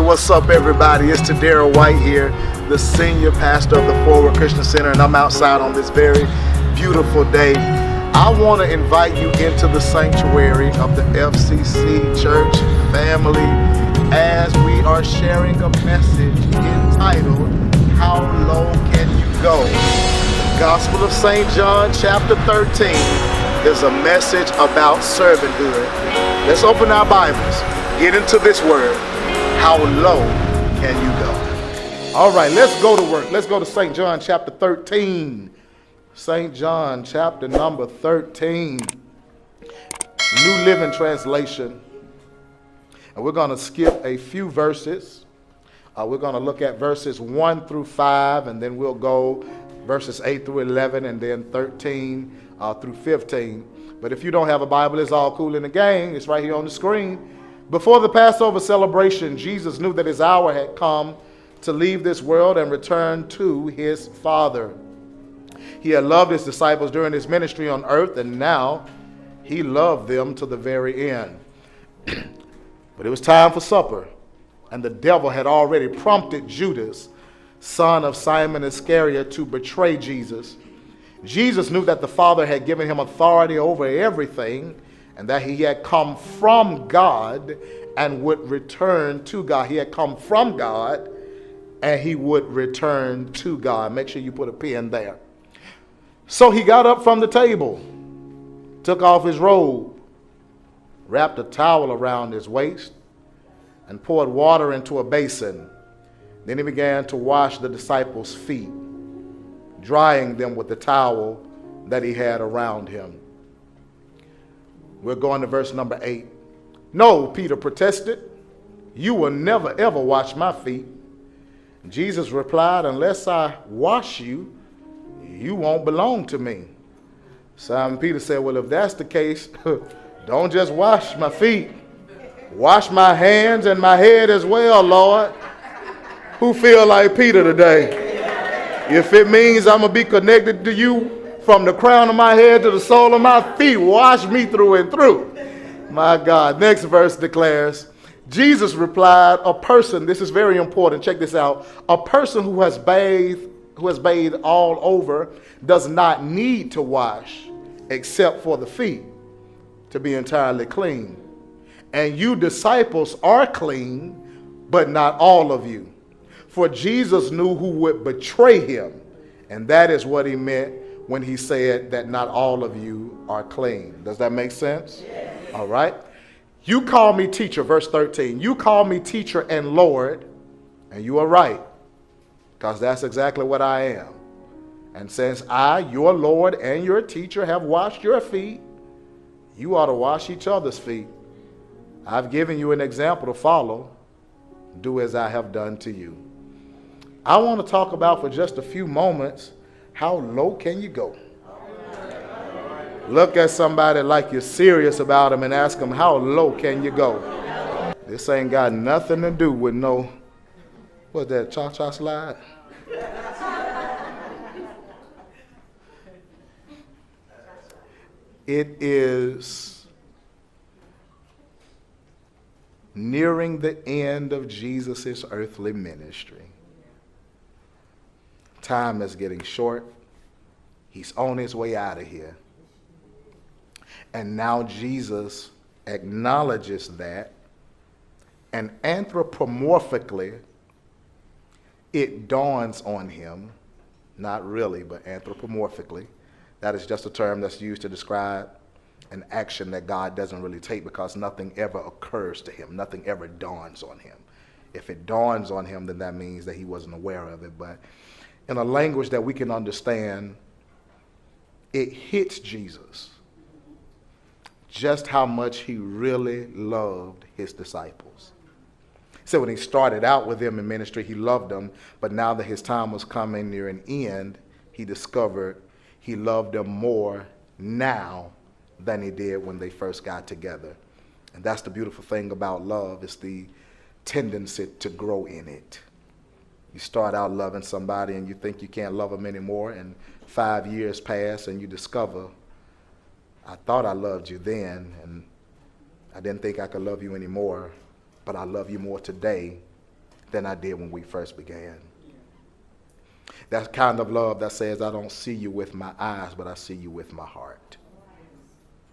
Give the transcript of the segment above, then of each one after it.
what's up, everybody? It's Tadera White here, the senior pastor of the ForWord Christian Center, and I'm outside on this very beautiful day. I want to invite you into the sanctuary of the FCC Church family as we are sharing a message entitled, How Low Can You Go? Gospel of St. John, chapter 13, is a message about servanthood. Let's open our Bibles, get into this word. How low can you go? All right, let's go to work. Let's go to St. John chapter 13. St. John chapter number 13. New Living Translation. And we're going to skip a few verses. We're going to look at verses 1 through 5, and then we'll go verses 8 through 11, and then 13 through 15. But if you don't have a Bible, it's all cool in the game. It's right here on the screen. Before the Passover celebration, Jesus knew that his hour had come to leave this world and return to his Father. He had loved his disciples during his ministry on earth, and now he loved them to the very end. But it was time for supper, and the devil had already prompted Judas, son of Simon Iscariot, to betray Jesus. Jesus knew that the Father had given him authority over everything, and that he had come from God and would return to God. He had come from God and he would return to God. Make sure you put a pin there. So he got up from the table, took off his robe, wrapped a towel around his waist, and poured water into a basin. Then he began to wash the disciples' feet, drying them with the towel that he had around him. We're going to verse number 8. No, Peter protested. You will never, ever wash my feet. Jesus replied, unless I wash you, you won't belong to me. Simon Peter said, well, if that's the case, don't just wash my feet. Wash my hands and my head as well, Lord. Who feel like Peter today? If it means I'm going to be connected to you from the crown of my head to the sole of my feet, wash me through and through. My God. Next verse declares, Jesus replied, a person, this is very important, check this out, a person who has bathed all over does not need to wash except for the feet to be entirely clean. And you disciples are clean, but not all of you. For Jesus knew who would betray him, and that is what he meant when he said that not all of you are clean. Does that make sense? Yes. All right. You call me teacher, verse 13. You call me teacher and Lord, and you are right, because that's exactly what I am. And since I, your Lord and your teacher, have washed your feet, you ought to wash each other's feet. I've given you an example to follow. Do as I have done to you. I want to talk about for just a few moments, how low can you go? Look at somebody like you're serious about them and ask them, how low can you go? This ain't got nothing to do with no, what's that, cha-cha slide? It is nearing the end of Jesus' earthly ministry. Time is getting short. He's on his way out of here. And now Jesus acknowledges that, and anthropomorphically, it dawns on him, not really, but anthropomorphically. That is just a term that's used to describe an action that God doesn't really take because nothing ever occurs to him. Nothing ever dawns on him. If it dawns on him, then that means that he wasn't aware of it. But in a language that we can understand, it hits Jesus just how much he really loved his disciples. So when he started out with them in ministry, he loved them, but now that his time was coming near an end, he discovered he loved them more now than he did when they first got together. And that's the beautiful thing about love, is the tendency to grow in it. You start out loving somebody and you think you can't love them anymore, and 5 years pass and you discover, I thought I loved you then, and I didn't think I could love you anymore, but I love you more today than I did when we first began. That kind of love that says, I don't see you with my eyes, but I see you with my heart.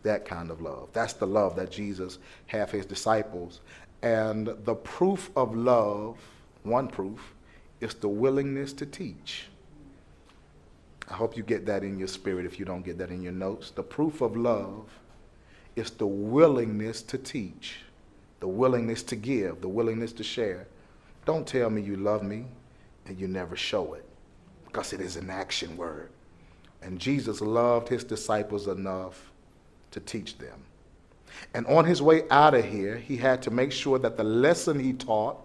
That kind of love. That's the love that Jesus had for his disciples. And the proof of love, one proof, is the willingness to teach. I hope you get that in your spirit if you don't get that in your notes. The proof of love is the willingness to teach, the willingness to give, the willingness to share. Don't tell me you love me and you never show it, because it is an action word. And Jesus loved his disciples enough to teach them. And on his way out of here, he had to make sure that the lesson he taught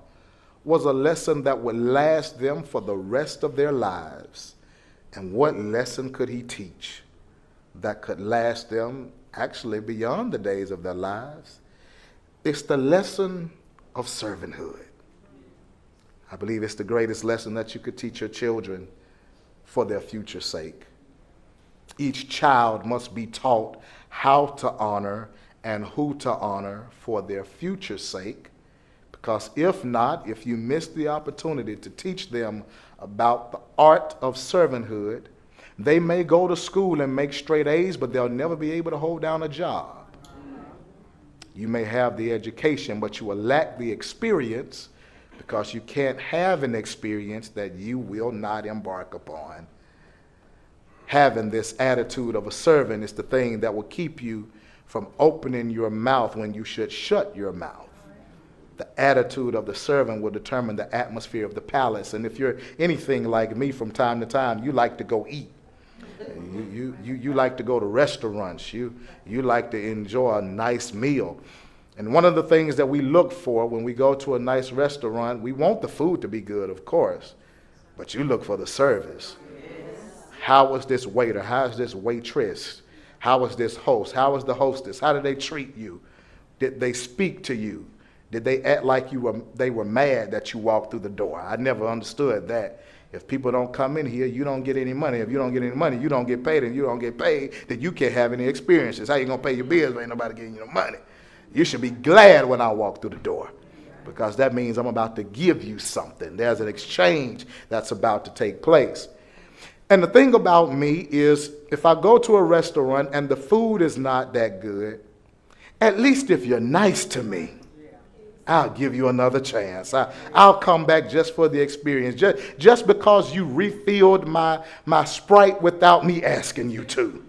was a lesson that would last them for the rest of their lives. And what lesson could he teach that could last them actually beyond the days of their lives? It's the lesson of servanthood. I believe it's the greatest lesson that you could teach your children for their future's sake. Each child must be taught how to honor and who to honor for their future's sake. Because if not, if you miss the opportunity to teach them about the art of servanthood, they may go to school and make straight A's, but they'll never be able to hold down a job. You may have the education, but you will lack the experience, because you can't have an experience that you will not embark upon. Having this attitude of a servant is the thing that will keep you from opening your mouth when you should shut your mouth. The attitude of the servant will determine the atmosphere of the palace. And if you're anything like me, from time to time, you like to go eat. You like to go to restaurants. You like to enjoy a nice meal. And one of the things that we look for when we go to a nice restaurant, we want the food to be good, of course, but you look for the service. How was this waiter? How is this waitress? How was this host? How was the hostess? How did they treat you? Did they speak to you? Did they act like they were mad that you walked through the door? I never understood that. If people don't come in here, you don't get any money. If you don't get any money, you don't get paid. And you don't get paid, then you can't have any experiences. How you going to pay your bills when ain't nobody giving you no money? You should be glad when I walk through the door, because that means I'm about to give you something. There's an exchange that's about to take place. And the thing about me is, if I go to a restaurant and the food is not that good, at least if you're nice to me, I'll give you another chance. I'll come back just for the experience, just because you refilled my Sprite without me asking you to.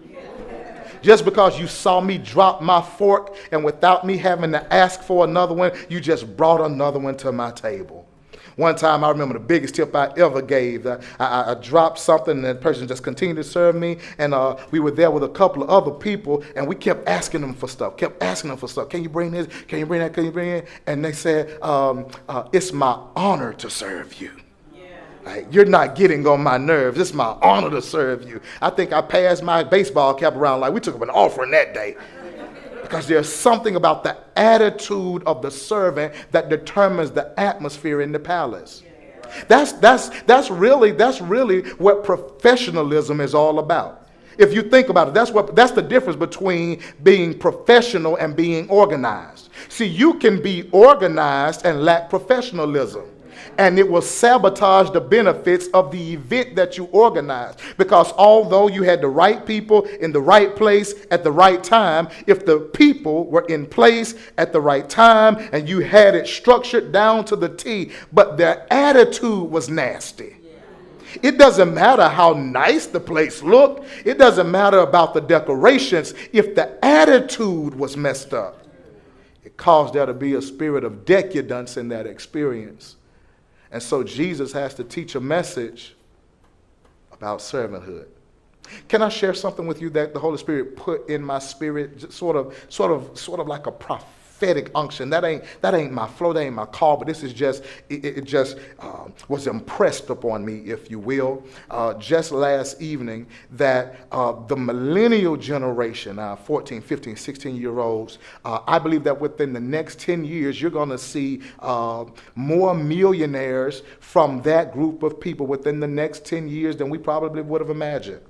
Just because you saw me drop my fork and without me having to ask for another one, you just brought another one to my table. One time I remember the biggest tip I ever gave. I dropped something and that person just continued to serve me. And we were there with a couple of other people and we kept asking them for stuff, Can you bring this? Can you bring that? Can you bring it? And they said, it's my honor to serve you. Like, you're not getting on my nerves. It's my honor to serve you. I think I passed my baseball cap around like we took up an offering that day. Because there's something about the attitude of the servant that determines the atmosphere in the palace. That's really what professionalism is all about. If you think about it, that's the difference between being professional and being organized. See, you can be organized and lack professionalism, and it will sabotage the benefits of the event that you organized. Because although you had the right people in the right place at the right time, if the people were in place at the right time and you had it structured down to the T, but their attitude was nasty. It doesn't matter how nice the place looked. It doesn't matter about the decorations. If the attitude was messed up, it caused there to be a spirit of decadence in that experience. And so Jesus has to teach a message about servanthood. Can I share something with you that the Holy Spirit put in my spirit, just sort of like a prophetic unction? That ain't my flow, that ain't my call, but this is just, it just was impressed upon me, if you will, just last evening, that the millennial generation, 14, 15, 16-year-olds, I believe that within the next 10 years, you're going to see more millionaires from that group of people within the next 10 years than we probably would have imagined.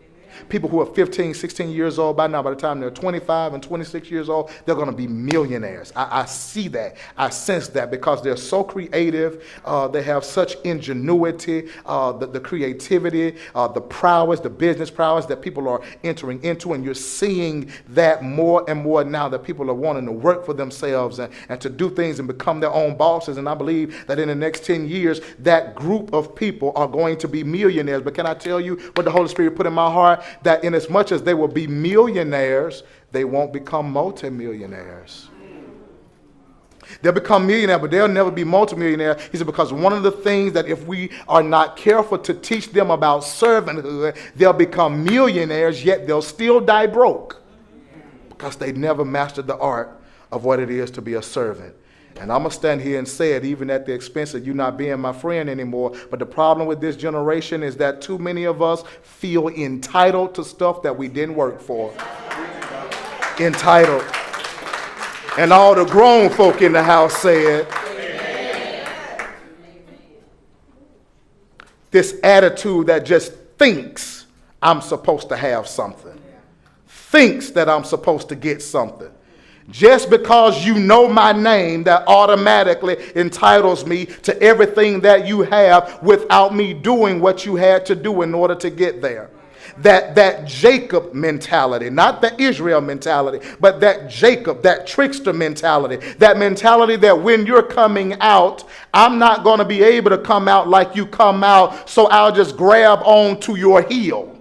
People who are 15, 16 years old by the time they're 25 and 26 years old, they're going to be millionaires. I see that. I sense that because they're so creative. They have such ingenuity, the creativity, the prowess, the business prowess that people are entering into. And you're seeing that more and more now, that people are wanting to work for themselves and to do things and become their own bosses. And I believe that in the next 10 years, that group of people are going to be millionaires. But can I tell you what the Holy Spirit put in my heart? That in as much as they will be millionaires, they won't become multimillionaires. They'll become millionaires, but they'll never be multimillionaires. He said, because one of the things that if we are not careful to teach them about servanthood, they'll become millionaires, yet they'll still die broke because they never mastered the art of what it is to be a servant. And I'm going to stand here and say it even at the expense of you not being my friend anymore. But the problem with this generation is that too many of us feel entitled to stuff that we didn't work for. Entitled. And all the grown folk in the house said, this attitude that just thinks I'm supposed to have something. Thinks that I'm supposed to get something. Just because you know my name, that automatically entitles me to everything that you have without me doing what you had to do in order to get there. That Jacob mentality, not the Israel mentality, but that Jacob, that trickster mentality, that mentality that when you're coming out, I'm not going to be able to come out like you come out, so I'll just grab on to your heel.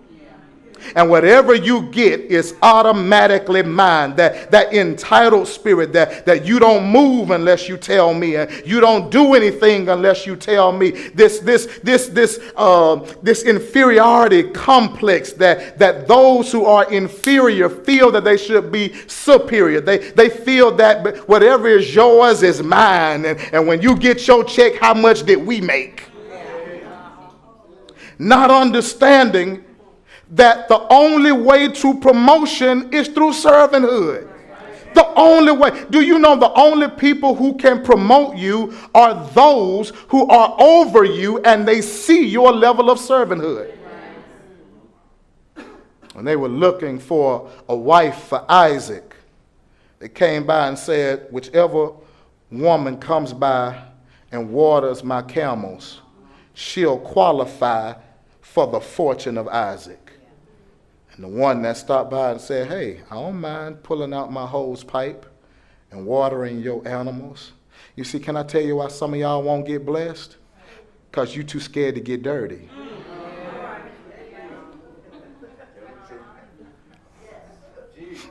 And whatever you get is automatically mine. That entitled spirit that you don't move unless you tell me, and you don't do anything unless you tell me. This inferiority complex that those who are inferior feel that they should be superior. They feel that whatever is yours is mine. And when you get your check, how much did we make? Not understanding that the only way to promotion is through servanthood. The only way. Do you know the only people who can promote you are those who are over you and they see your level of servanthood? When they were looking for a wife for Isaac, they came by and said, whichever woman comes by and waters my camels, she'll qualify for the fortune of Isaac. And the one that stopped by and said, hey, I don't mind pulling out my hose pipe and watering your animals. You see, can I tell you why some of y'all won't get blessed? Because you're too scared to get dirty.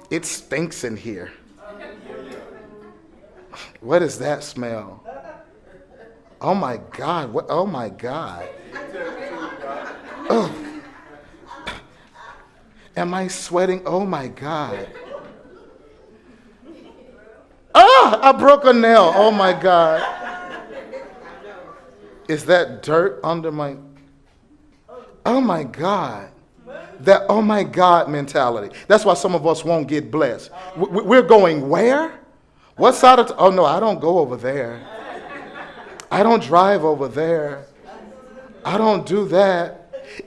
It stinks in here. What does that smell? Oh my God. What? Oh my God. Oh. Am I sweating? Oh my God. I broke a nail. Oh my God. Is that dirt under my... Oh my God. That oh my God mentality. That's why some of us won't get blessed. We're going where? What side of... Oh no, I don't go over there. I don't drive over there. I don't do that.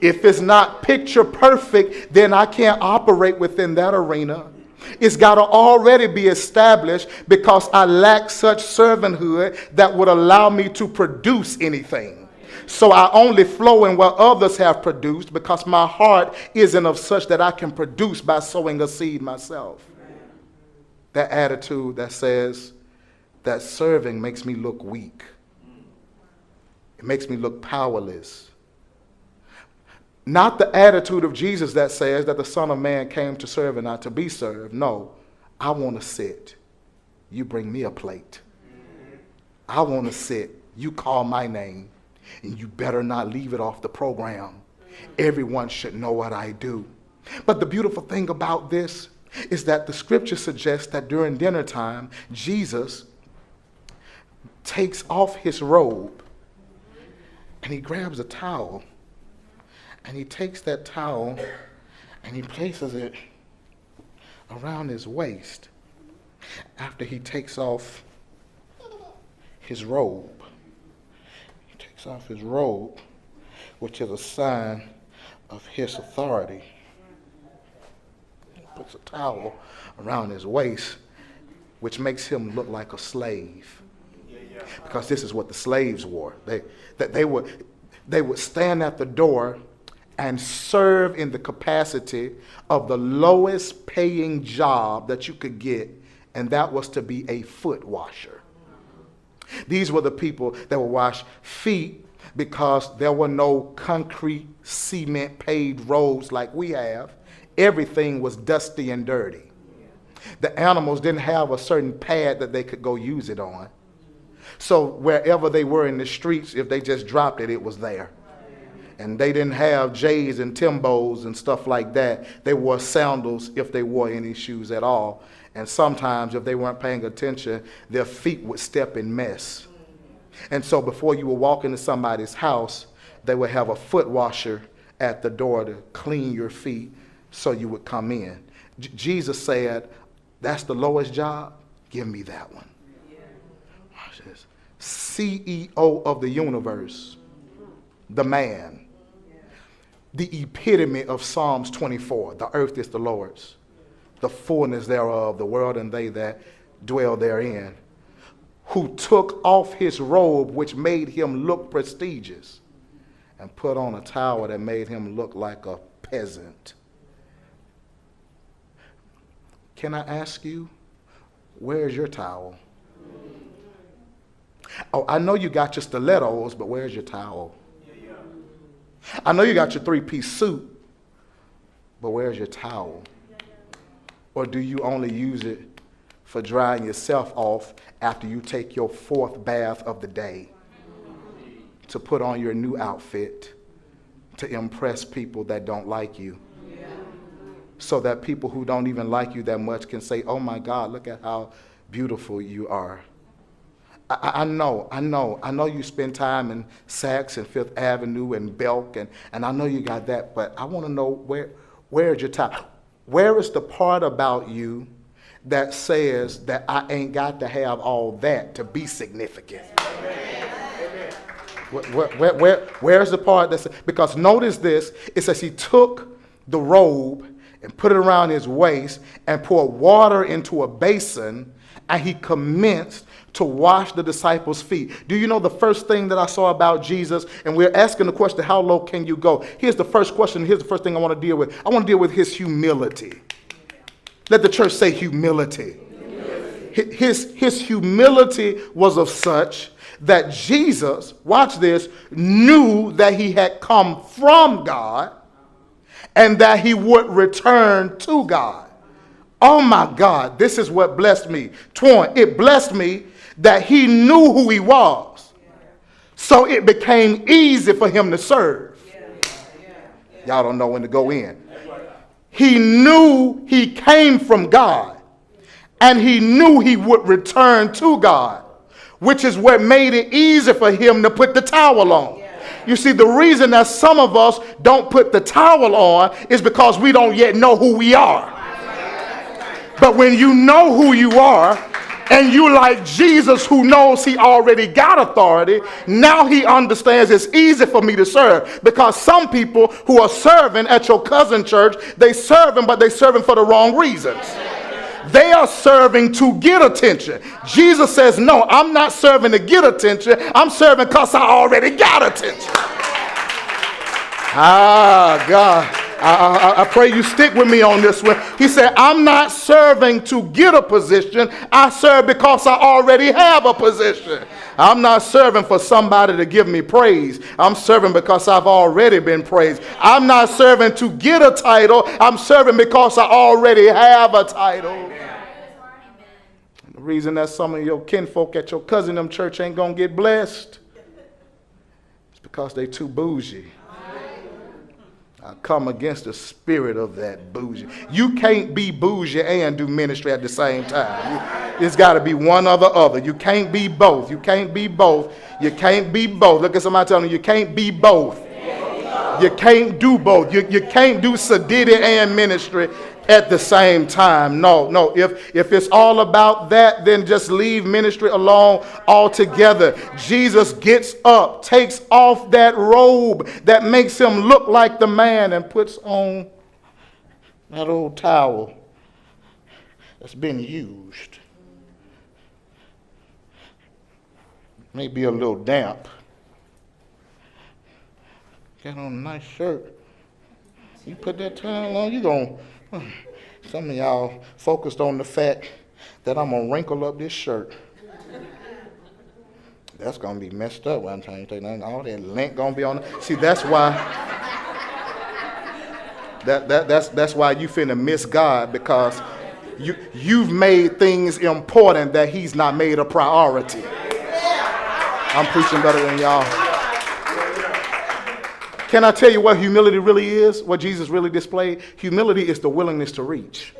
If it's not picture perfect, then I can't operate within that arena. It's got to already be established because I lack such servanthood that would allow me to produce anything. So I only flow in what others have produced because my heart isn't of such that I can produce by sowing a seed myself. That attitude that says that serving makes me look weak. It makes me look powerless. Not the attitude of Jesus that says that the Son of Man came to serve and not to be served. No, I want to sit. You bring me a plate. I want to sit. You call my name. And you better not leave it off the program. Everyone should know what I do. But the beautiful thing about this is that the scripture suggests that during dinner time, Jesus takes off his robe and he grabs a towel. And he takes that towel and he places it around his waist after he takes off his robe. He takes off his robe, which is a sign of his authority. puts a towel around his waist, which makes him look like a slave. Because this is what the slaves wore. They would stand at the door and serve in the capacity of the lowest paying job that you could get, and that was to be a foot washer. These were the people that would wash feet because there were no concrete, cement paved roads like we have. Everything was dusty and dirty. The animals didn't have a certain pad that they could go use it on. So wherever they were in the streets, if they just dropped it, it was there. And they didn't have J's and Timbos and stuff like that. They wore sandals if they wore any shoes at all. And sometimes if they weren't paying attention, their feet would step in mess. And so before you would walk into somebody's house, they would have a foot washer at the door to clean your feet so you would come in. Jesus said, that's the lowest job? Give me that one. Watch this. CEO of the universe, the man. The epitome of Psalms 24. The earth is the Lord's, the fullness thereof, the world and they that dwell therein. Who took off his robe, which made him look prestigious, and put on a towel that made him look like a peasant. Can I ask you, where's your towel? Oh, I know you got your stilettos, but where's your towel? I know you got your three-piece suit, but where's your towel? Or do you only use it for drying yourself off after you take your fourth bath of the day to put on your new outfit to impress people that don't like you? So that people who don't even like you that much can say, oh my God, look at how beautiful you are. I know you spend time in Saks and Fifth Avenue and Belk, and I know you got that, but I want to know where's your time? Where is the part about you that says that I ain't got to have all that to be significant? Where's the part that says, because notice this, it says he took the robe and put it around his waist and poured water into a basin, and he commenced to wash the disciples' feet. Do you know the first thing that I saw about Jesus? And we're asking the question, how low can you go? Here's the first question. Here's the first thing I want to deal with. I want to deal with his humility. Let the church say humility. His humility was of such that Jesus, watch this, knew that he had come from God and that he would return to God. Oh my God, this is what blessed me. It blessed me that he knew who he was. So it became easy for him to serve. Y'all don't know when to go in. He knew he came from God, and he knew he would return to God, which is what made it easy for him to put the towel on. You see, the reason that some of us don't put the towel on is because we don't yet know who we are. But when you know who you are, and you like Jesus who knows he already got authority, now he understands it's easy for me to serve. Because some people who are serving at your cousin church, they serving, but they serving for the wrong reasons. They are serving to get attention. Jesus says, no, I'm not serving to get attention. I'm serving because I already got attention. Ah, God. I pray you stick with me on this one. He said, I'm not serving to get a position. I serve because I already have a position. I'm not serving for somebody to give me praise. I'm serving because I've already been praised. I'm not serving to get a title. I'm serving because I already have a title. The reason that some of your kinfolk at your cousin them church ain't going to get blessed is because they too bougie. I come against the spirit of that bougie. You can't be bougie and do ministry at the same time. It's got to be one or the other. You can't be both. You can't be both. You can't be both. Look at somebody telling you, you can't be both. You can't do both. You can't do sedity and ministry at the same time. No. If it's all about that, then just leave ministry alone altogether. Jesus gets up, takes off that robe that makes him look like the man, and puts on that old towel that's been used. Maybe a little damp. Got on a nice shirt. You put that towel on, you gon'. Some of y'all focused on the fact that I'm gonna wrinkle up this shirt. That's gonna be messed up one time. You take nothing, all that lint gonna be on it. See, that's why. That's why you finna miss God, because you've made things important that He's not made a priority. I'm preaching better than y'all. Can I tell you what humility really is? What Jesus really displayed? Humility is the willingness to reach.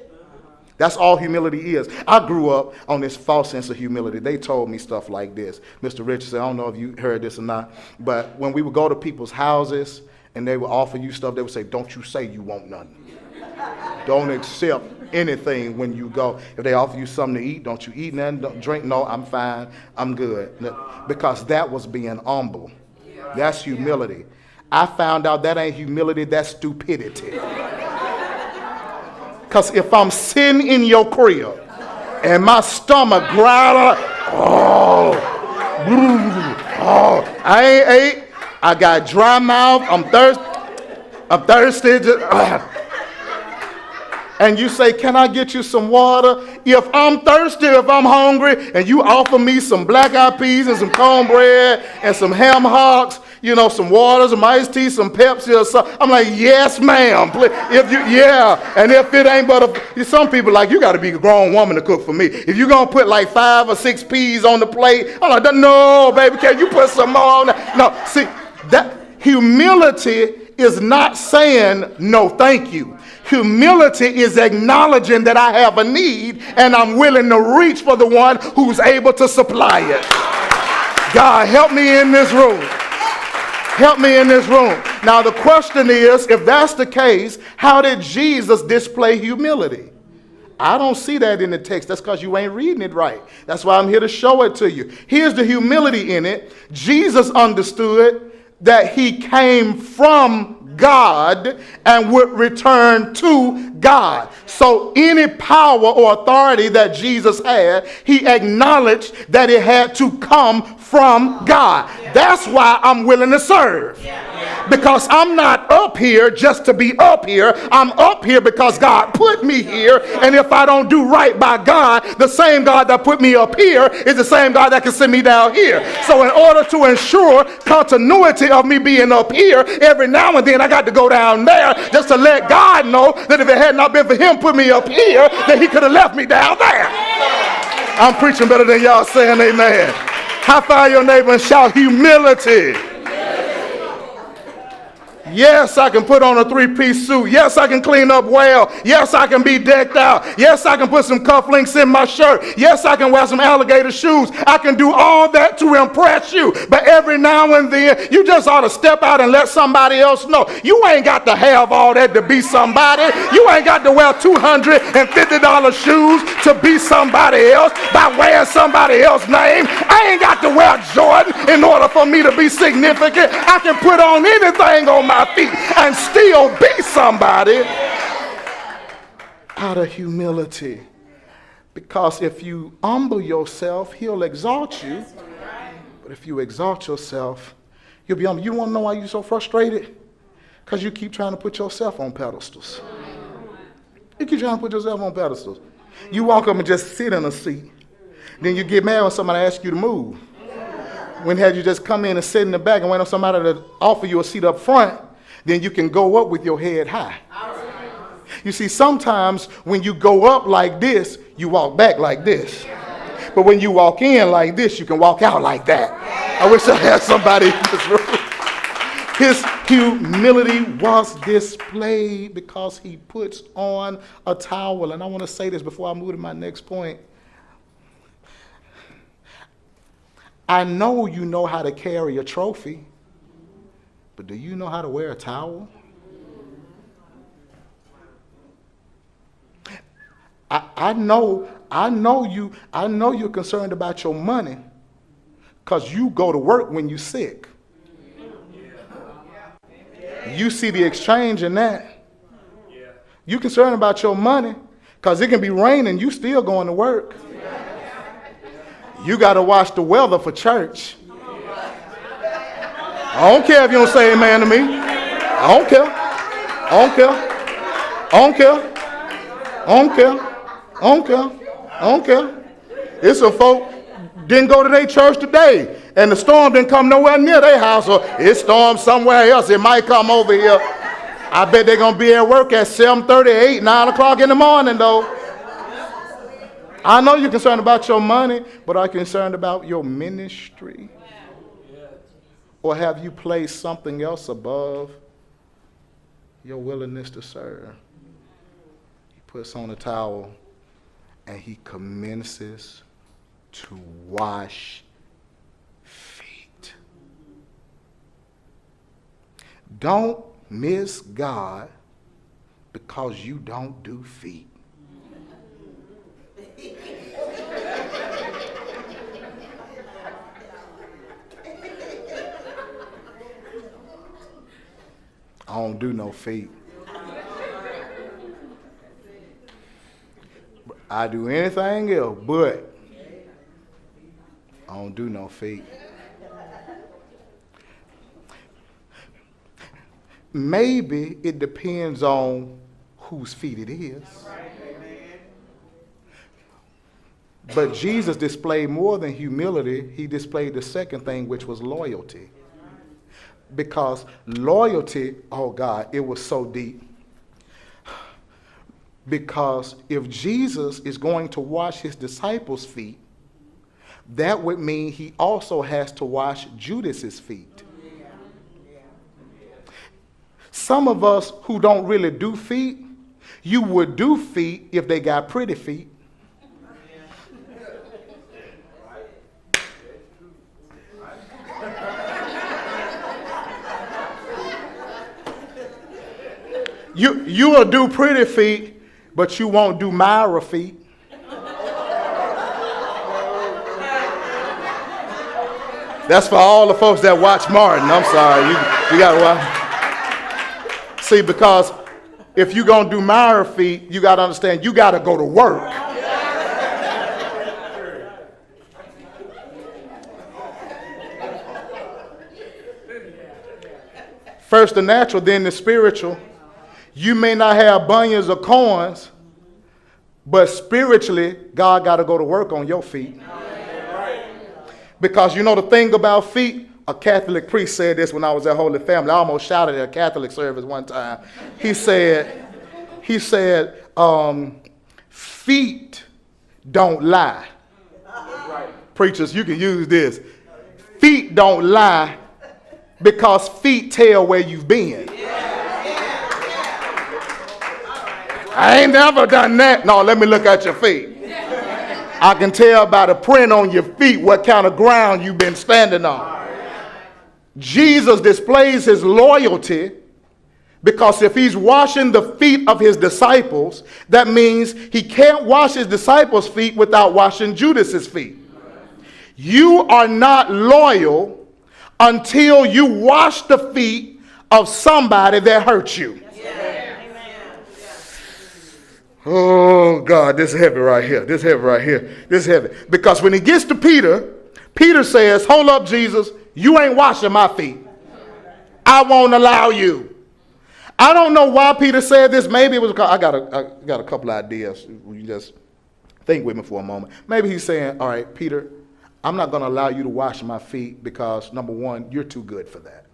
That's all humility is. I grew up on this false sense of humility. They told me stuff like this. Mr. Richardson, I don't know if you heard this or not, but when we would go to people's houses and they would offer you stuff, they would say, don't you say you want nothing. Don't accept anything when you go. If they offer you something to eat, don't you eat nothing, don't drink. No, I'm fine, I'm good. Because that was being humble. That's humility. I found out that ain't humility, that's stupidity. Because if I'm sitting in your crib and my stomach growling, I ain't ate, I got dry mouth, I'm thirsty. And you say, can I get you some water? If I'm thirsty, if I'm hungry, and you offer me some black-eyed peas and some cornbread and some ham hocks, you know, some water, some iced tea, some Pepsi or something, I'm like, yes, ma'am. And if it ain't but some people like, you got to be a grown woman to cook for me. If you're going to put like 5 or 6 peas on the plate, I'm like, no, baby, can you put some more on that? No, see, that humility is not saying no thank you. Humility is acknowledging that I have a need and I'm willing to reach for the one who's able to supply it. God, help me in this room. Help me in this room. Now the question is, if that's the case, how did Jesus display humility? I don't see that in the text. That's because you ain't reading it right. That's why I'm here to show it to you. Here's the humility in it. Jesus understood that he came from God and would return to God. So any power or authority that Jesus had, he acknowledged that it had to come from God. That's why I'm willing to serve. Because I'm not up here just to be up here. I'm up here because God put me here. And if I don't do right by God, the same God that put me up here is the same God that can send me down here. So in order to ensure continuity of me being up here, every now and then I got to go down there just to let God know that if it had not been for him put me up here, that he could have left me down there. I'm preaching better than y'all saying amen. High five your neighbor and shout humility. Yes, I can put on a 3-piece suit. Yes, I can clean up well. Yes, I can be decked out. Yes, I can put some cufflinks in my shirt. Yes, I can wear some alligator shoes. I can do all that to impress you. But every now and then, you just ought to step out and let somebody else know. You ain't got to have all that to be somebody. You ain't got to wear $250 shoes to be somebody else by wearing somebody else's name. I ain't got to wear Jordan in order for me to be significant. I can put on anything on my feet and still be somebody out of humility. Because if you humble yourself, he'll exalt you. But if you exalt yourself, you'll be humble. You want to know why you're so frustrated? Because you keep trying to put yourself on pedestals. You keep trying to put yourself on pedestals. You walk up and just sit in a seat. Then you get mad when somebody asks you to move. When had you just come in and sit in the back and wait on somebody to offer you a seat up front, then you can go up with your head high. You see, sometimes when you go up like this, you walk back like this. But when you walk in like this, you can walk out like that. I wish I had somebody in this room. His humility was displayed because he puts on a towel. And I want to say this before I move to my next point. I know you know how to carry a trophy, but do you know how to wear a towel? I know you're concerned about your money because you go to work when you're sick. You see the exchange in that. You're concerned about your money Because it can be raining, you still going to work. You got to watch the weather for church. I don't care if you don't say amen to me. I don't care. I don't care. I don't care. I don't care. I don't care. I don't care. It's some folk didn't go to their church today, and the storm didn't come nowhere near their house, or it stormed somewhere else. It might come over here. I bet they're going to be at work at 7:30, 8, 9 o'clock in the morning, though. I know you're concerned about your money, but are you concerned about your ministry? Or have you placed something else above your willingness to serve? He puts on a towel and he commences to wash feet. Don't miss God because you don't do feet. I don't do no feet. I do anything else, but I don't do no feet. Maybe it depends on whose feet it is. But Jesus displayed more than humility. He displayed the second thing, which was loyalty. Because loyalty, oh God, it was so deep. Because if Jesus is going to wash his disciples' feet, that would mean he also has to wash Judas's feet. Some of us who don't really do feet, you would do feet if they got pretty feet. You will do pretty feet, but you won't do Myra feet. That's for all the folks that watch Martin. I'm sorry. You got to watch. See, because if you're going to do Myra feet, you got to understand, you got to go to work. First the natural, then the spiritual. You may not have bunions or corns, but spiritually, God got to go to work on your feet. Because you know the thing about feet, a Catholic priest said this when I was at Holy Family. I almost shouted at a Catholic service one time. He said, feet don't lie. Preachers, you can use this. Feet don't lie because feet tell where you've been. I ain't never done that. No, let me look at your feet. I can tell by the print on your feet what kind of ground you've been standing on. Jesus displays his loyalty because if he's washing the feet of his disciples, that means he can't wash his disciples' feet without washing Judas's feet. You are not loyal until you wash the feet of somebody that hurt you. Oh, God, this is heavy right here. This is heavy right here. This is heavy. Because when he gets to Peter, Peter says, hold up, Jesus. You ain't washing my feet. I won't allow you. I don't know why Peter said this. Maybe it was because I got a couple ideas. You just think with me for a moment. Maybe he's saying, all right, Peter, I'm not going to allow you to wash my feet because, number one, you're too good for that.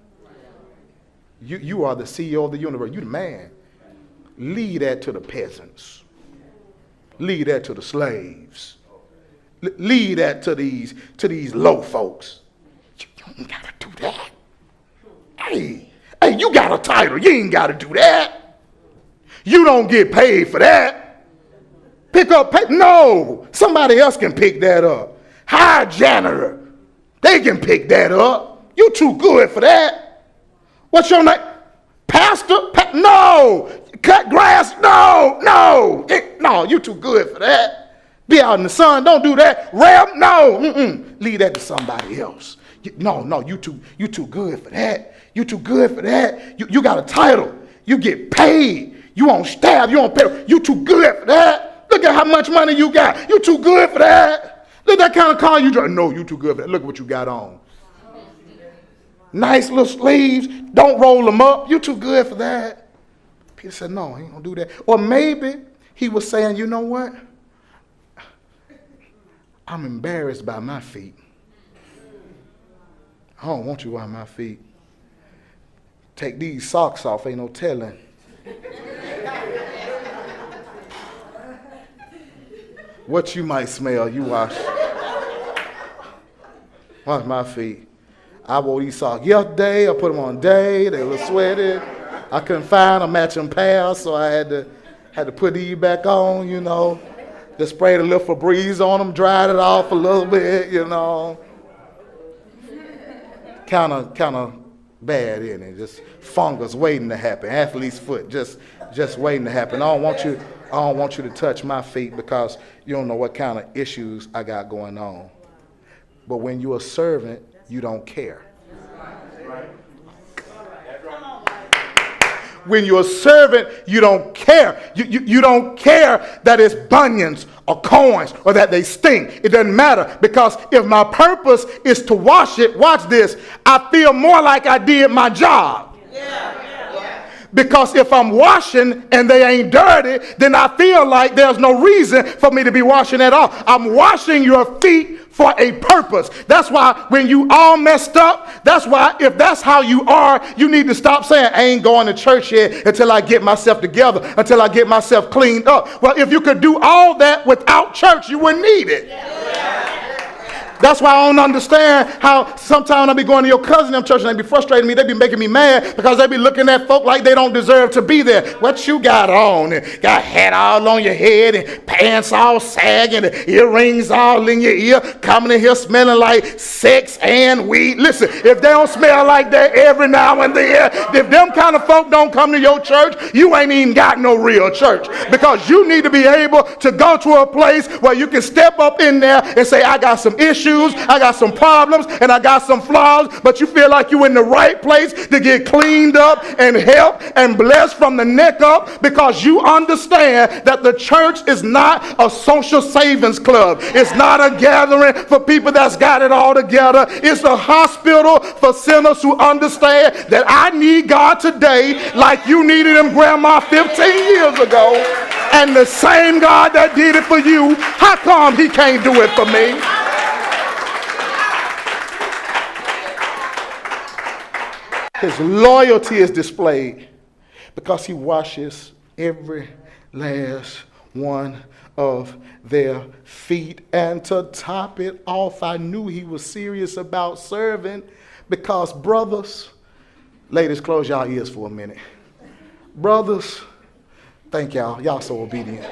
You are the CEO of the universe. You're the man. Leave that to the peasants. Leave that to the slaves. Leave that to these low folks. You ain't got to do that. Hey, you got a title. You ain't got to do that. You don't get paid for that. Pick up pay. No, somebody else can pick that up. Hire a janitor. They can pick that up. You too good for that. What's your name? Pastor? No. Cut grass? No, you too good for that. Be out in the sun, don't do that. Rev? No, leave that to somebody else. You too good for that. You too good for that. You got a title. You get paid. You on staff. You on pay. You too good for that. Look at how much money you got. You too good for that. Look at that kind of car you drive. No, you too good for that. Look at what you got on. Nice little sleeves. Don't roll them up. You too good for that. Peter said, no, I ain't going to do that. Or maybe he was saying, you know what? I'm embarrassed by my feet. I don't want you on my feet. Take these socks off, ain't no telling. What you might smell, you wash. Wash my feet. I wore these socks yesterday, I put them on day, they were sweaty. I couldn't find a matching pair, so I had to put these back on, you know. Just sprayed a little Febreze on them, dried it off a little bit, you know. Kind of bad, isn't it? Just fungus waiting to happen. Athlete's foot, just waiting to happen. I don't want you to touch my feet because you don't know what kind of issues I got going on. But when you're a servant, you don't care. When you're a servant, you don't care. You don't care that it's bunions or coins or that they stink. It doesn't matter, because if my purpose is to wash it, watch this, I feel more like I did my job. Because if I'm washing and they ain't dirty, then I feel like there's no reason for me to be washing at all. I'm washing your feet for a purpose. That's why when you all messed up, that's why if that's how you are, you need to stop saying, I ain't going to church yet until I get myself together, until I get myself cleaned up. Well, if you could do all that without church, you wouldn't need it. That's why I don't understand how sometimes I be going to your cousin in church and they be frustrating me. They be making me mad because they be looking at folk like they don't deserve to be there. What you got on? And got a hat all on your head and pants all sagging and earrings all in your ear, coming in here smelling like sex and weed. Listen, if they don't smell like that every now and then, if them kind of folk don't come to your church, you ain't even got no real church, because you need to be able to go to a place where you can step up in there and say, I got some issues, I got some problems, and I got some flaws, but you feel like you're in the right place to get cleaned up and helped and blessed from the neck up, because you understand that the church is not a social savings club. It's not a gathering for people that's got it all together. It's a hospital for sinners who understand that I need God today like you needed him, Grandma, 15 years ago. And the same God that did it for you, how come he can't do it for me? His loyalty is displayed because he washes every last one of their feet. And to top it off, I knew he was serious about serving because, brothers, ladies, close y'all ears for a minute. Brothers, thank y'all. Y'all so obedient.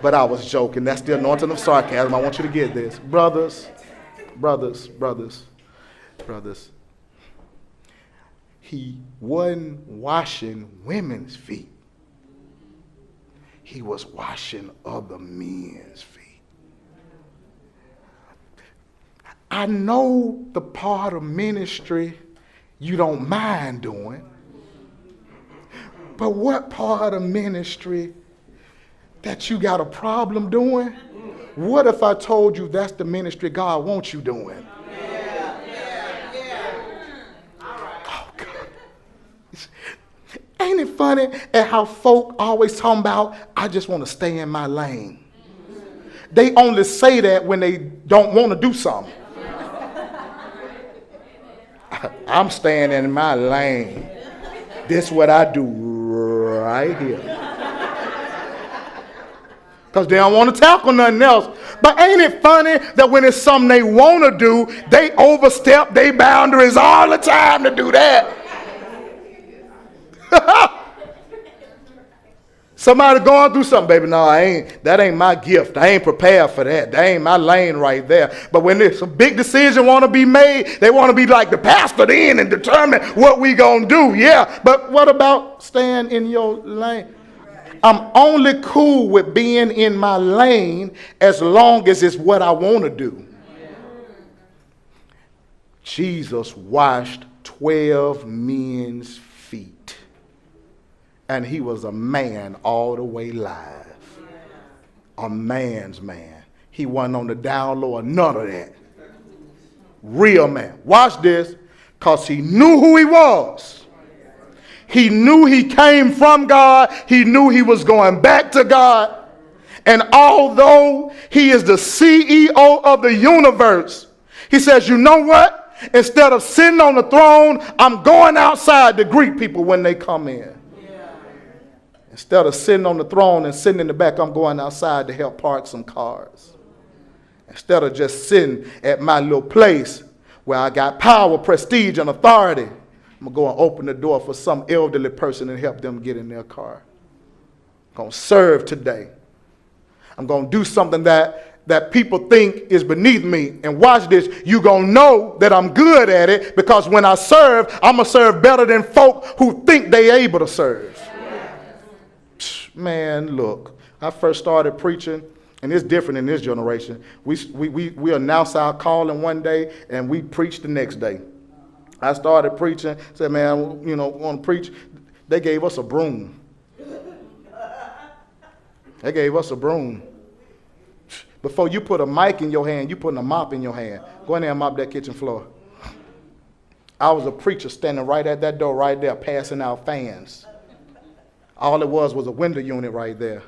But I was joking. That's the anointing of sarcasm. I want you to get this. Brothers. He wasn't washing women's feet. He was washing other men's feet. I know the part of ministry you don't mind doing, but what part of ministry that you got a problem doing? What if I told you that's the ministry God wants you doing? Ain't it funny at how folk always talking about, I just want to stay in my lane. They only say that when they don't want to do something. I'm staying in my lane. This is what I do right here. Because they don't want to tackle nothing else. But ain't it funny that when it's something they want to do, they overstep their boundaries all the time to do that? Somebody going through something, baby. No, that ain't my gift. I ain't prepared for that. That ain't my lane right there. But when there's a big decision want to be made, they want to be like the pastor then and determine what we gonna do. Yeah, but what about staying in your lane? I'm only cool with being in my lane as long as it's what I want to do. Jesus washed 12 men's feet. And he was a man all the way live. a man's man. He wasn't on the down low or none of that. Real man. Watch this. Because he knew who he was. He knew he came from God. He knew he was going back to God. And although he is the CEO of the universe, he says, you know what? Instead of sitting on the throne, I'm going outside to greet people when they come in. Yeah. Instead of sitting on the throne and sitting in the back, I'm going outside to help park some cars. Instead of just sitting at my little place where I got power, prestige, and authority, I'm going to go and open the door for some elderly person and help them get in their car. I'm going to serve today. I'm going to do something that people think is beneath me. And watch this. You're going to know that I'm good at it, because when I serve, I'm going to serve better than folk who think they're able to serve. Man, look, I first started preaching, and it's different in this generation. We announced our calling one day, and we preached the next day. I started preaching, said, man, want to preach. They gave us a broom. They gave us a broom. Before you put a mic in your hand, you putting a mop in your hand. Go in there and mop that kitchen floor. I was a preacher standing right at that door right there, passing out fans. All it was a window unit right there.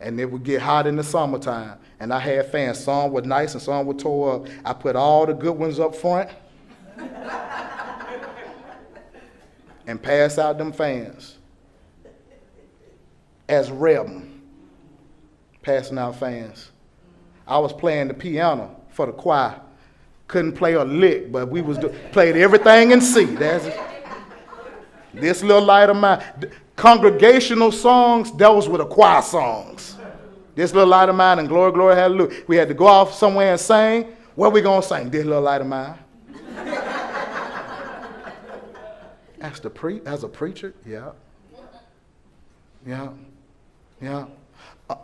And it would get hot in the summertime. And I had fans. Some were nice and some were tore up. I put all the good ones up front and pass out them fans as Rebel, passing out fans. I was playing the piano for the choir. Couldn't play a lick, but we played everything in C. That's it. This little light of mine. Congregational songs, those were the choir songs. This little light of mine and glory, glory, hallelujah. We had to go off somewhere and sing. What we going to sing? This little light of mine. As a preacher, yeah.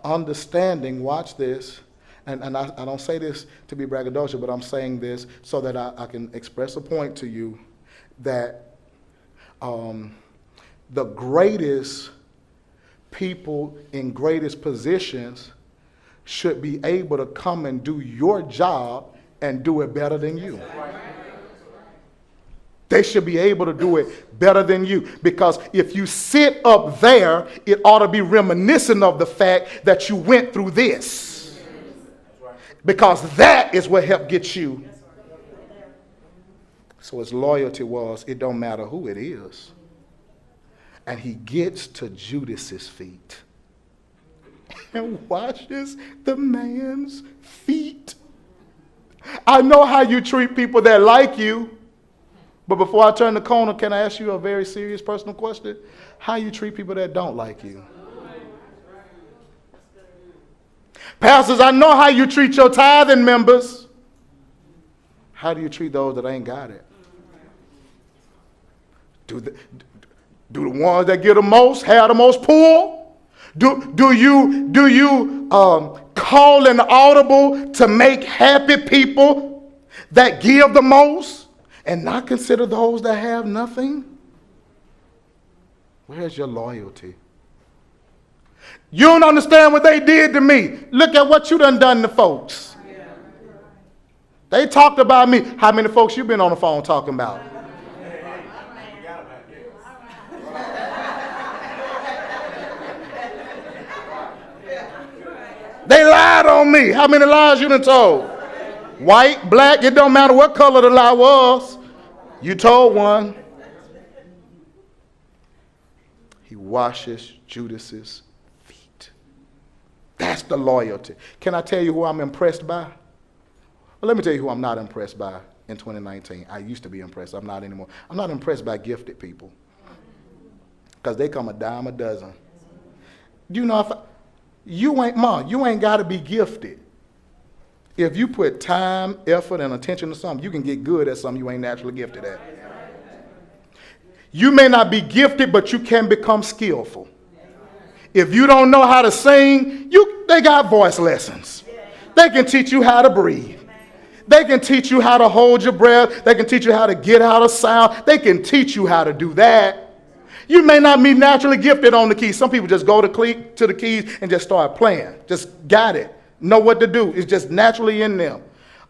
Understanding, watch this. And I don't say this to be braggadocious, but I'm saying this so that I can express a point to you that the greatest people in greatest positions should be able to come and do your job and do it better than you. They should be able to do it better than you, because if you sit up there, it ought to be reminiscent of the fact that you went through this. Because that is what helped get you. So his loyalty was, it don't matter who it is. And he gets to Judas's feet and washes the man's feet. I know how you treat people that like you. But before I turn the corner, can I ask you a very serious personal question? How you treat people that don't like you? Pastors, I know how you treat your tithing members. How do you treat those that ain't got it? Do the ones that get the most have the most pull? Do you call an audible to make happy people that give the most and not consider those that have nothing? Where's your loyalty? You don't understand what they did to me. Look at what you done to folks. They talked about me. How many folks you been on the phone talking about? They lied on me. How many lies you done told? White, black, it don't matter what color the lie was. You told one. He washes Judas's feet. That's the loyalty. Can I tell you who I'm impressed by? Well, let me tell you who I'm not impressed by in 2019. I used to be impressed. I'm not anymore. I'm not impressed by gifted people, because they come a dime a dozen. Do you know if you ain't got to be gifted. If you put time, effort, and attention to something, you can get good at something you ain't naturally gifted at. You may not be gifted, but you can become skillful. If you don't know how to sing, they got voice lessons. They can teach you how to breathe. They can teach you how to hold your breath. They can teach you how to get out of sound. They can teach you how to do that. You may not be naturally gifted on the keys. Some people just go to the keys and just start playing. Just got it. Know what to do. It's just naturally in them.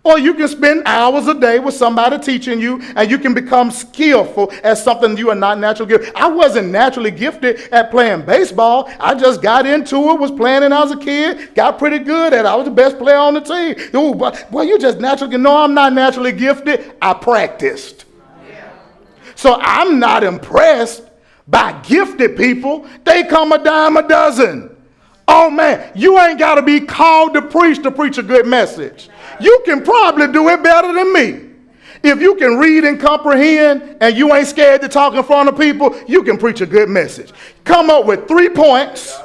Or you can spend hours a day with somebody teaching you, and you can become skillful at something you are not naturally gifted. I wasn't naturally gifted at playing baseball. I just got into it, was playing when I was a kid, got pretty good at it. I was the best player on the team. Ooh, but, well, you just naturally, no, I'm not naturally gifted. I practiced. So I'm not impressed by gifted people. They come a dime a dozen. Oh man, you ain't got to be called to preach a good message. You can probably do it better than me. If you can read and comprehend and you ain't scared to talk in front of people, you can preach a good message. Come up with 3 points,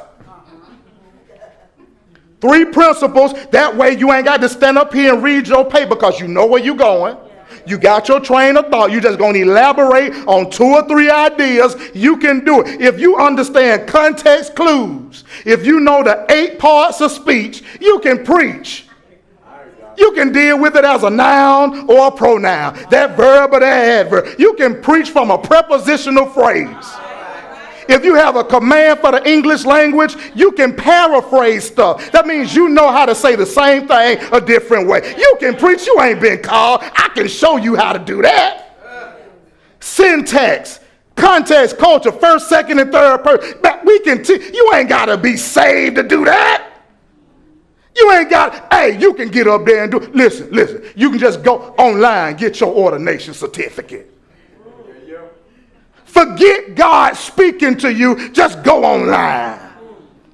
3 principles. That way you ain't got to stand up here and read your paper because you know where you're going. You got your train of thought. You're just going to elaborate on 2 or 3 ideas. You can do it. If you understand context clues, if you know the 8 parts of speech, you can preach. You can deal with it as a noun or a pronoun, that verb or that adverb. You can preach from a prepositional phrase. If you have a command for the English language, you can paraphrase stuff. That means you know how to say the same thing a different way. You can preach. You ain't been called. I can show you how to do that. Syntax, context, culture, first, second, and third person. We can teach. You ain't got to be saved to do that. You ain't got, hey, you can get up there and do it. Listen. You can just go online, get your ordination certificate. Forget God speaking to you. Just go online.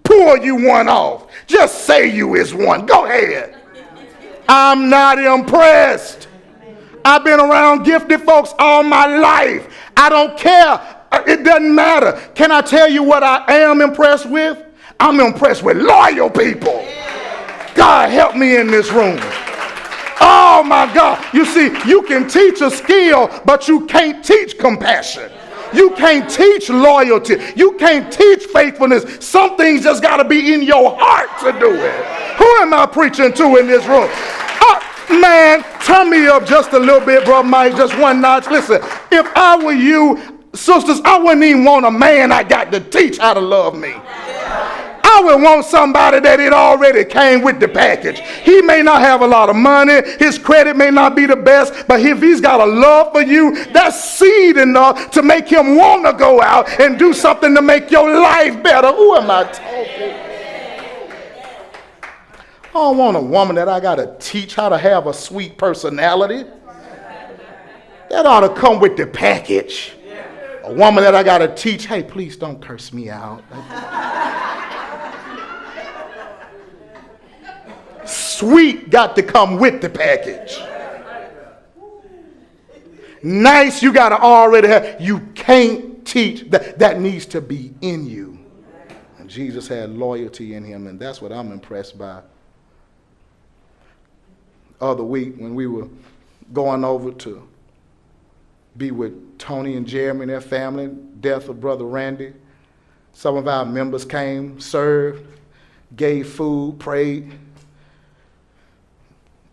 Pull you one off. Just say you is one. Go ahead. I'm not impressed. I've been around gifted folks all my life. I don't care. It doesn't matter. Can I tell you what I am impressed with? I'm impressed with loyal people. God help me in this room. Oh my God. You see, you can teach a skill, but you can't teach compassion. You can't teach loyalty. You can't teach faithfulness. Some things just got to be in your heart to do it. Who am I preaching to in this room? Man, turn me up just a little bit, Brother Mike, just one notch. Listen, if I were you, sisters, I wouldn't even want a man I got to teach how to love me. I would want somebody that it already came with the package. He may not have a lot of money. His credit may not be the best. But if he's got a love for you, that's seed enough to make him want to go out and do something to make your life better. Who am I talking? I don't want a woman that I got to teach how to have a sweet personality. That ought to come with the package. A woman that I got to teach, hey, please don't curse me out. Sweet got to come with the package. Nice, you got to already have. You can't teach. That needs to be in you. And Jesus had loyalty in him, and that's what I'm impressed by. Other week when we were going over to be with Tony and Jeremy and their family, death of Brother Randy, some of our members came, served, gave food, prayed.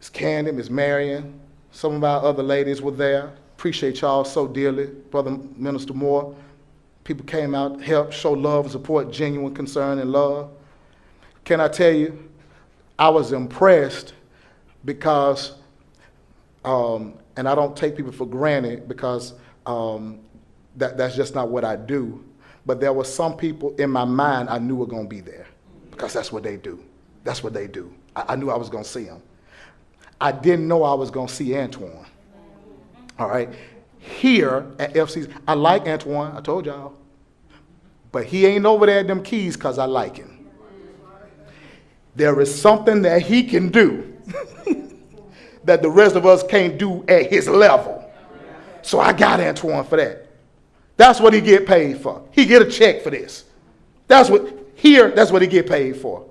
Miss Candy, Miss Marion, some of our other ladies were there. Appreciate y'all so dearly. Brother Minister Moore, people came out, helped, show love and support, genuine concern and love. Can I tell you, I was impressed because, and I don't take people for granted because that's just not what I do, but there were some people in my mind I knew were going to be there because that's what they do. That's what they do. I knew I was going to see them. I didn't know I was going to see Antoine. All right. Here at FC's, I like Antoine. I told y'all. But he ain't over there at them keys because I like him. There is something that he can do that the rest of us can't do at his level. So I got Antoine for that. That's what he get paid for. He get a check for this. That's what he get paid for.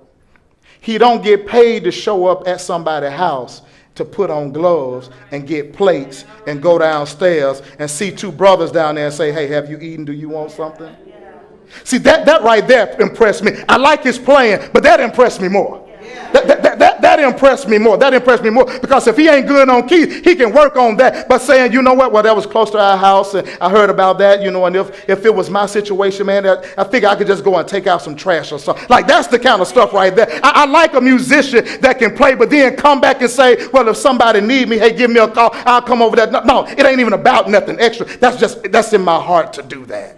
He don't get paid to show up at somebody's house to put on gloves and get plates and go downstairs and see 2 brothers down there and say, hey, have you eaten? Do you want something? See, that right there impressed me. I like his plan, but that impressed me more. That That impressed me more. That impressed me more because if he ain't good on keys, he can work on that. But saying, you know what? Well, that was close to our house, and I heard about that, and if it was my situation, man, I figure I could just go and take out some trash or something. Like, that's the kind of stuff right there. I like a musician that can play, but then come back and say, well, if somebody need me, hey, give me a call. I'll come over there. No, it ain't even about nothing extra. That's in my heart to do that.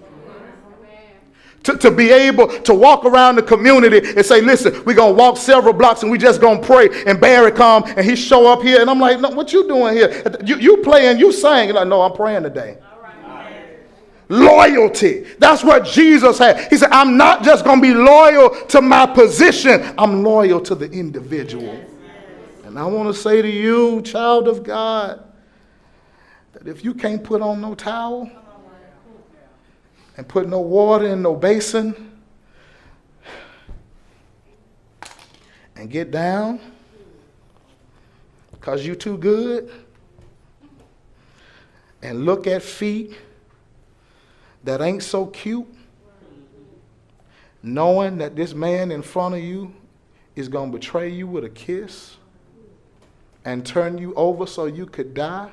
To be able to walk around the community and say, listen, we're going to walk several blocks and we just going to pray. And Barry come and he show up here. And I'm like, no, what you doing here? You playing, you sing. Like, no, I'm praying today. Loyalty. That's what Jesus had. He said, I'm not just going to be loyal to my position. I'm loyal to the individual. And I want to say to you, child of God, that if you can't put on no towel and put no water in no basin and get down because you too good, and look at feet that ain't so cute, knowing that this man in front of you is going to betray you with a kiss and turn you over so you could die,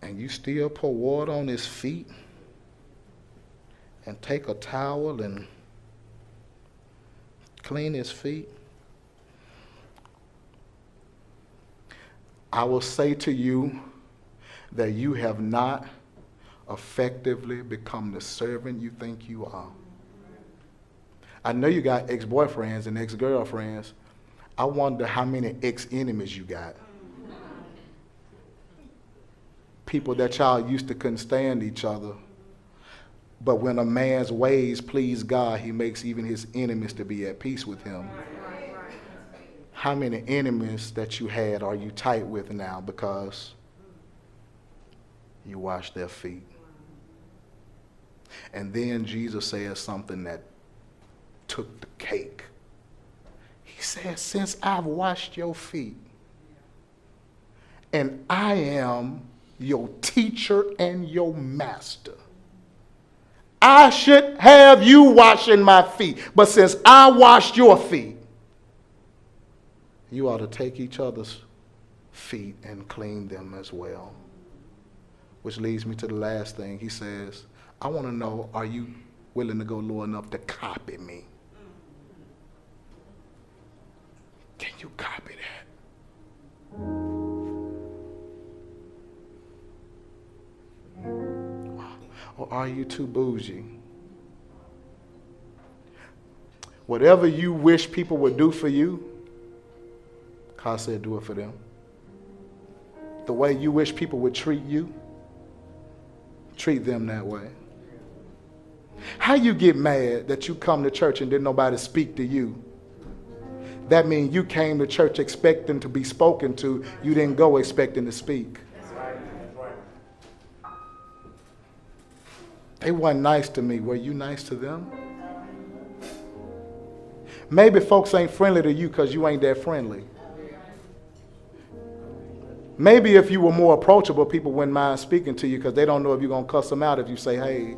and you still pour water on his feet and take a towel and clean his feet. I will say to you that you have not effectively become the servant you think you are. I know you got ex-boyfriends and ex-girlfriends. I wonder how many ex-enemies you got. People that y'all used to couldn't stand each other. But when a man's ways please God, he makes even his enemies to be at peace with him. How many enemies that you had are you tight with now because you washed their feet? And then Jesus says something that took the cake. He said, since I've washed your feet and I am your teacher and your master, I should have you washing my feet. But since I washed your feet, you ought to take each other's feet and clean them as well. Which leads me to the last thing. He says, I want to know, are you willing to go low enough to copy me? Can you copy that? Or are you too bougie? Whatever you wish people would do for you, God said do it for them. The way you wish people would treat you, treat them that way. How you get mad that you come to church and didn't nobody speak to you? That means you came to church expecting to be spoken to. You didn't go expecting to speak. They weren't nice to me. Were you nice to them? Maybe folks ain't friendly to you because you ain't that friendly. Maybe if you were more approachable, people wouldn't mind speaking to you because they don't know if you're going to cuss them out if you say, hey.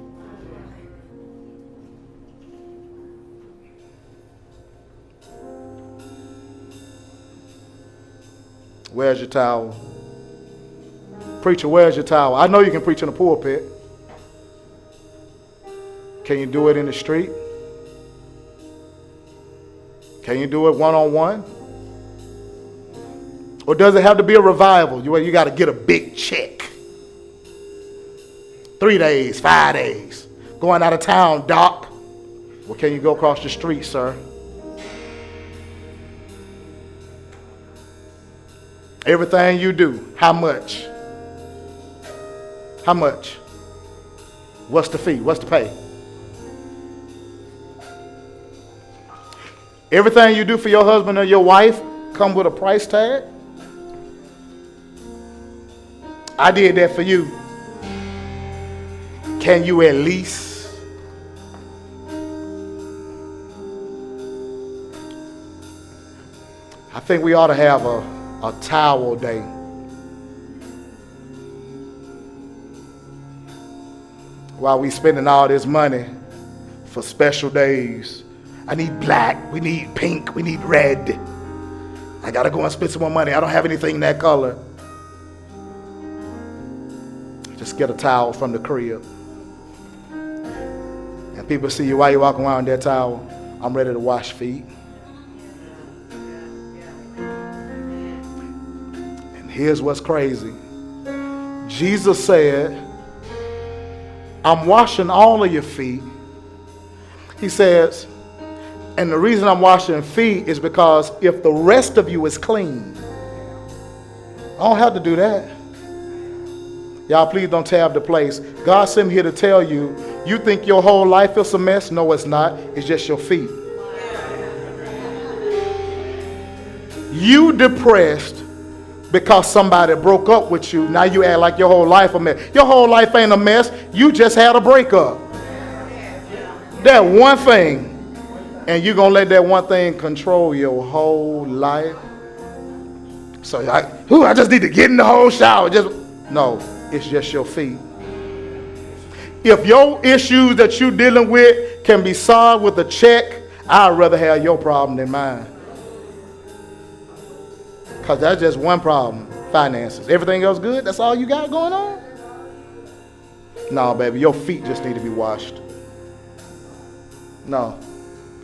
Where's your towel? Preacher, where's your towel? I know you can preach in the pulpit. Can you do it in the street? Can you do it one-on-one? Or does it have to be a revival? You got to get a big check. 3 days, 5 days. Going out of town, doc. Well, can you go across the street, sir? Everything you do, how much? How much? What's the fee? What's the pay? Everything you do for your husband or your wife come with a price tag? I did that for you. Can you at least? I think we ought to have a towel day. While we spending all this money for special days. I need black, we need pink, we need red. I got to go and spend some more money. I don't have anything that color. Just get a towel from the crib. And people see you while you're walking around with that towel. I'm ready to wash feet. And here's what's crazy. Jesus said, I'm washing all of your feet. He says, and the reason I'm washing feet is because if the rest of you is clean, I don't have to do that. Y'all, please don't tear up the place. God sent me here to tell you, you think your whole life is a mess? No, it's not. It's just your feet. You depressed because somebody broke up with you. Now you act like your whole life a mess. Your whole life ain't a mess. You just had a breakup. That one thing. And you're going to let that one thing control your whole life. So I just need to get in the whole shower. No, it's just your feet. If your issues that you're dealing with can be solved with a check, I'd rather have your problem than mine. Because that's just one problem, finances. Everything else good? That's all you got going on? No, baby, your feet just need to be washed. No.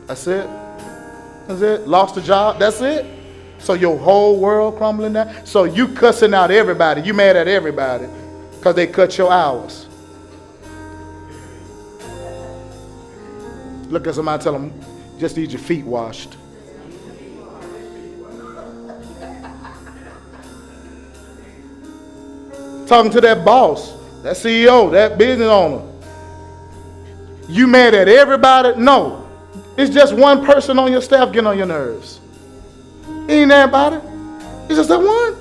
That's it. That's it. Lost a job. That's it. So your whole world crumbling down. So you cussing out everybody. You mad at everybody because they cut your hours. Look at somebody, tell them, just need your feet washed. Talking to that boss, that CEO, that business owner. You mad at everybody? No. It's just one person on your staff getting on your nerves. Ain't everybody. It's just that one.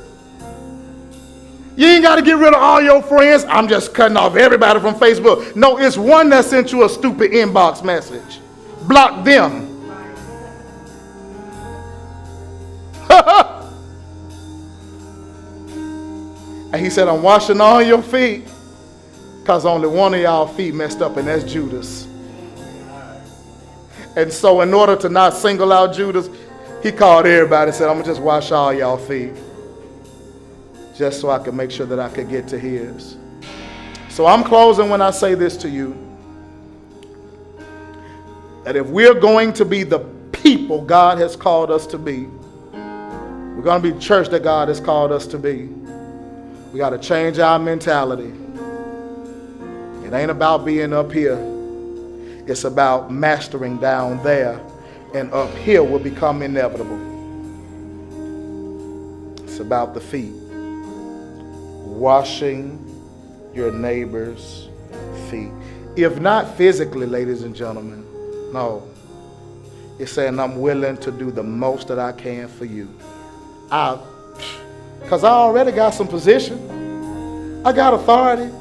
You ain't got to get rid of all your friends. I'm just cutting off everybody from Facebook. No, it's one that sent you a stupid inbox message. Block them. And he said, I'm washing all your feet because only one of y'all feet messed up, and that's Judas. And so in order to not single out Judas, he called everybody and said, I'm going to just wash all y'all feet. Just so I could make sure that I could get to his. So I'm closing when I say this to you. That if we're going to be the people God has called us to be, we're going to be the church that God has called us to be, we got to change our mentality. It ain't about being up here. It's about mastering down there, and up here will become inevitable. It's about the feet. Washing your neighbor's feet. If not physically, ladies and gentlemen, no. It's saying I'm willing to do the most that I can for you. Because I already got some position. I got authority.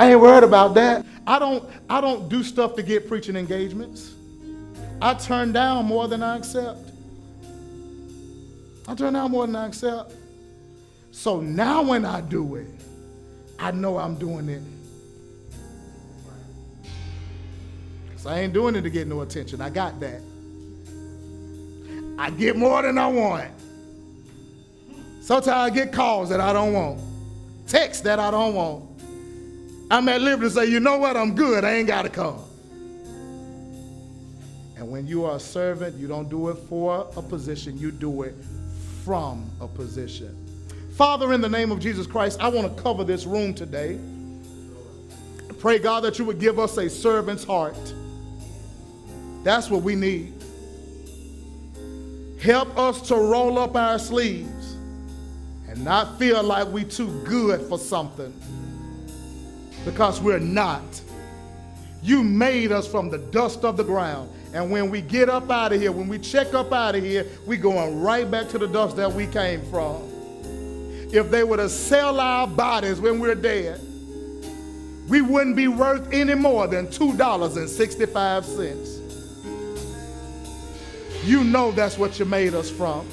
I ain't worried about that. I don't do stuff to get preaching engagements. I turn down more than I accept. I turn down more than I accept. So now when I do it, I know I'm doing it. Because I ain't doing it to get no attention. I got that. I get more than I want. Sometimes I get calls that I don't want. Texts that I don't want. I'm at liberty to say, you know what, I'm good, I ain't got to come. And when you are a servant, you don't do it for a position, you do it from a position. Father, in the name of Jesus Christ, I want to cover this room today. Pray, God, that you would give us a servant's heart. That's what we need. Help us to roll up our sleeves and not feel like we're too good for something. Because we're not. You made us from the dust of the ground. And when we get up out of here, when we check up out of here, we're going right back to the dust that we came from. If they were to sell our bodies when we're dead, we wouldn't be worth any more than $2.65. You know that's what you made us from.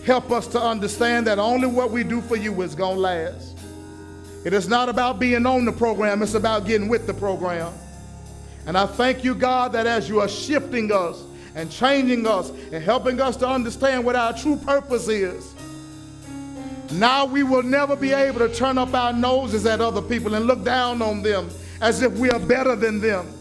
Help us to understand that only what we do for you is going to last. It is not about being on the program, it's about getting with the program. And I thank you, God, that as you are shifting us and changing us and helping us to understand what our true purpose is. Now we will never be able to turn up our noses at other people and look down on them as if we are better than them.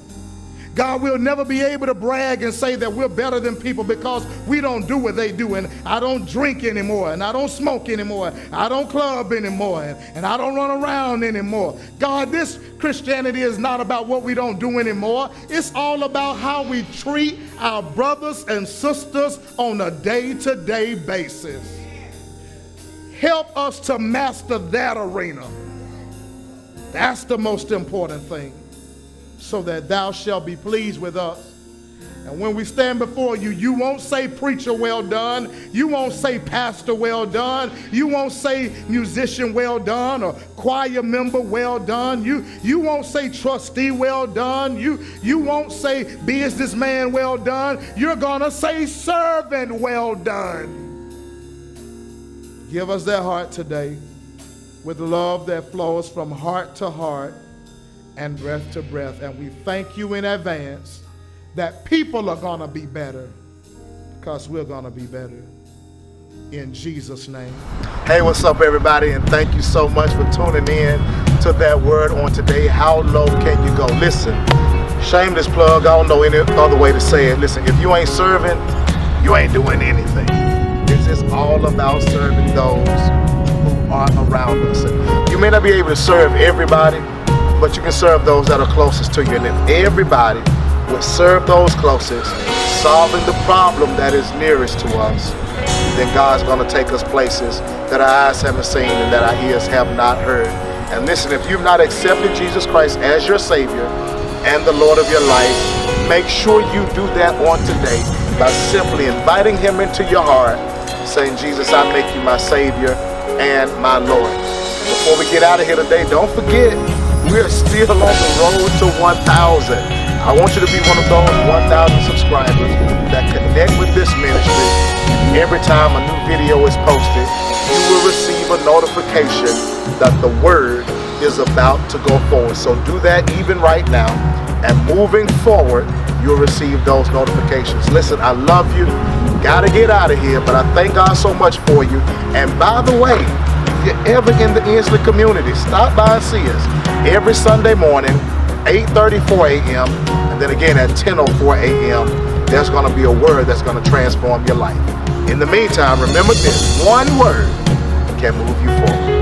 God, we'll never be able to brag and say that we're better than people because we don't do what they do. And I don't drink anymore, and I don't smoke anymore, I don't club anymore, and I don't run around anymore. God, this Christianity is not about what we don't do anymore. It's all about how we treat our brothers and sisters on a day-to-day basis. Help us to master that arena. That's the most important thing, so that thou shalt be pleased with us. And when we stand before you, you won't say, preacher, well done. You won't say, pastor, well done. You won't say, musician, well done, or choir member, well done. You won't say, trustee, well done. You won't say, businessman, well done. You're going to say, servant, well done. Give us that heart today, with love that flows from heart to heart and breath to breath. And we thank you in advance that people are going to be better because we're going to be better. In Jesus' name. Hey, what's up, everybody? And thank you so much for tuning in to that word on today. How low can you go? Listen, shameless plug. I don't know any other way to say it. Listen, if you ain't serving, you ain't doing anything. It's just all about serving those who are around us. And you may not be able to serve everybody, but you can serve those that are closest to you. And if everybody would serve those closest, solving the problem that is nearest to us, then God's going to take us places that our eyes haven't seen and that our ears have not heard. And listen, if you've not accepted Jesus Christ as your Savior and the Lord of your life, make sure you do that on today by simply inviting Him into your heart, saying, Jesus, I make you my Savior and my Lord. Before we get out of here today, don't forget, we're still on the road to 1,000. I want you to be one of those 1,000 subscribers that connect with this ministry. Every time a new video is posted, you will receive a notification that the word is about to go forward. So do that even right now. And moving forward, you'll receive those notifications. Listen, I love you. Gotta get out of here, but I thank God so much for you. And by the way, if you're ever in the Inslee community, stop by and see us every Sunday morning, 8:34 a.m. and then again at 10:04 a.m. There's going to be a word that's going to transform your life. In the meantime, remember this: one word can move you forward.